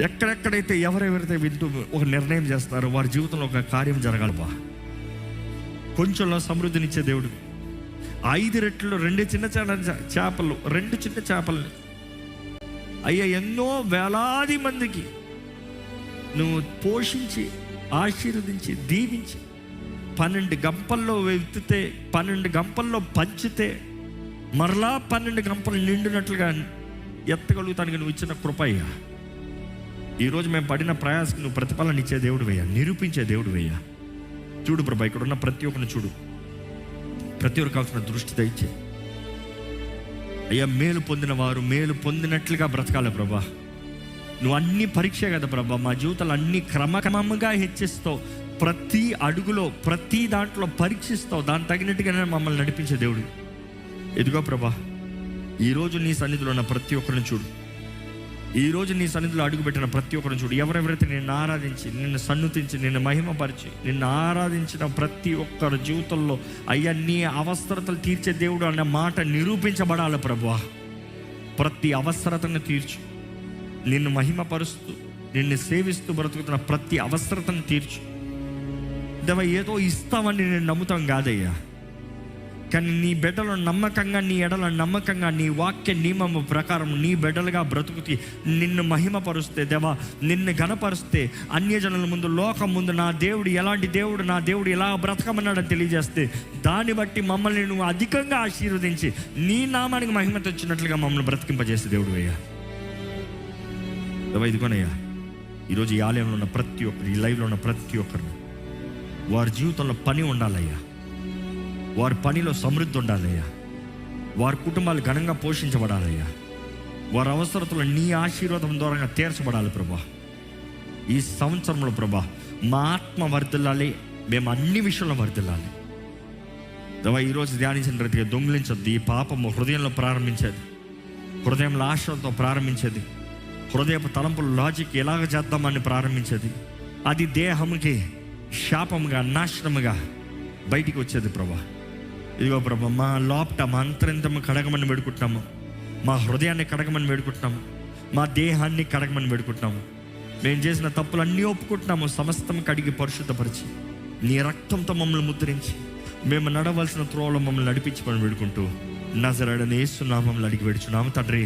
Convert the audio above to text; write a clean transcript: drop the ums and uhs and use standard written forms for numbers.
ఎక్కడెక్కడైతే ఎవరెవరైతే వింటూ ఒక నిర్ణయం చేస్తారో వారి జీవితంలో ఒక కార్యం జరగాలబ్బా. కొంచెంలో సమృద్ధినిచ్చే దేవుడు. 5 రెట్లు 2 చిన్న చేపలు 2 చిన్న చేపల్ని అయ్యా ఎన్నో వేలాది మందికి నువ్వు పోషించి ఆశీర్వదించి దీవించి 12 గంపల్లో వెతితే 12 గంపల్లో పంచితే మరలా 12 గంపలు నిండినట్లుగా ఎత్తగలుగుతానికి నువ్వు ఇచ్చిన కృపయ్యా. ఈరోజు మేము పడిన ప్రయాసకు నువ్వు ప్రతిఫలన ఇచ్చే దేవుడు వేయ్యా, నిరూపించే దేవుడు వేయ్యా. చూడు ప్రభా, ఇక్కడ ఉన్న ప్రతి ఒక్కరిని చూడు, ప్రతి ఒక్కరికి కావాల్సిన దృష్టి దయచే అయ్యా. మేలు పొందిన వారు మేలు పొందినట్లుగా బ్రతకాలి ప్రభా. నువ్వు అన్ని పరీక్ష కదా ప్రభా, మా జీవితాలు అన్ని క్రమక్రమంగా హెచ్చిస్తావు. ప్రతి అడుగులో ప్రతి దాంట్లో పరీక్షిస్తావు, దానికి తగినట్టుగానే మమ్మల్ని నడిపించే దేవుడు. ఎదుగో ప్రభా, ఈరోజు నీ సన్నిధిలో ఉన్న ప్రతి ఒక్కరిని చూడు, ఈరోజు నీ సన్నిధిలో అడుగుపెట్టిన ప్రతి ఒక్కరిని చూడు. ఎవరెవరైతే నిన్ను ఆరాధించి నిన్ను సన్నుతించి నిన్ను మహిమపరిచి నిన్ను ఆరాధించిన ప్రతి ఒక్కరి జీవితంలో అయ్యా నీ అవసరతలు తీర్చే దేవుడు అన్న మాట నిరూపించబడాలి ప్రభువా. ప్రతి అవసరతను తీర్చు, నిన్ను మహిమపరుస్తూ నిన్ను సేవిస్తూ బ్రతుకుతున్న ప్రతి అవసరతను తీర్చు దేవా. ఏదో ఇస్తామని నేను నమ్ముతాం కాదయ్యా, కానీ నీ బిడ్డలు నమ్మకంగా, నీ ఎడల నమ్మకంగా, నీ వాక్య నియమము ప్రకారం నీ బిడ్డలుగా బ్రతుకుతి నిన్ను మహిమపరుస్తే దేవా, నిన్ను ఘనపరుస్తే అన్యజనుల ముందు లోకం ముందు నా దేవుడు ఎలాంటి దేవుడు, నా దేవుడు ఎలా బ్రతకమన్నాడని తెలియజేస్తే దాన్ని బట్టి మమ్మల్ని నువ్వు అధికంగా ఆశీర్వదించి నీ నామానికి మహిమ తెచ్చినట్లుగా మమ్మల్ని బ్రతికింపజేస్తే దేవుడు అయ్యా. దేవా ఇదిగోనయ్యా, ఈరోజు ఈ ఆలయంలో ఉన్న ప్రతి ఒక్కరు, ఈ లైవ్లో ఉన్న ప్రతి ఒక్కరిని వారి జీవితంలో పని ఉండాలయ్యా, వారి పనిలో సమృద్ధి ఉండాలయ్యా, వారి కుటుంబాలు ఘనంగా పోషించబడాలయ్యా, వారి అవసరతలు నీ ఆశీర్వాదం ద్వారా తీర్చబడాలి ప్రభా. ఈ సంవత్సరంలో ప్రభా మా ఆత్మ వర్ధిల్లాలి, మేము అన్ని విషయంలో వర్ధిల్లాలి దేవా. ఈరోజు ధ్యానించిన రీతిగా దొంగిలించద్దు. ఈ పాపము హృదయంలో ప్రారంభించేది, హృదయంలో ఆశతో ప్రారంభించేది, హృదయపు తలంపులు లాజిక్ ఎలాగ చేద్దామని ప్రారంభించేది, అది దేహముకి శాపముగా నాశనముగా బయటికి వచ్చేది ప్రభా. ఇదిగో ప్రభా, మా లోపట మా అంతరంతము కడగమని వేడుకుంటున్నాము, మా హృదయాన్ని కడగమని వేడుకుంటున్నాము, మా దేహాన్ని కడగమని వేడుకుంటున్నాము. మేము చేసిన తప్పులన్నీ ఒప్పుకుంటున్నాము, సమస్తం కడిగి పరిశుద్ధపరిచి నీ రక్తంతో మమ్మల్ని ముద్రించి మేము నడవలసిన త్రోవలో మమ్మల్ని నడిపించమని వేడుకుంటూ నజరేయుడైన యేసు నామములో అడిగి వేడుచున్నాము తండ్రి.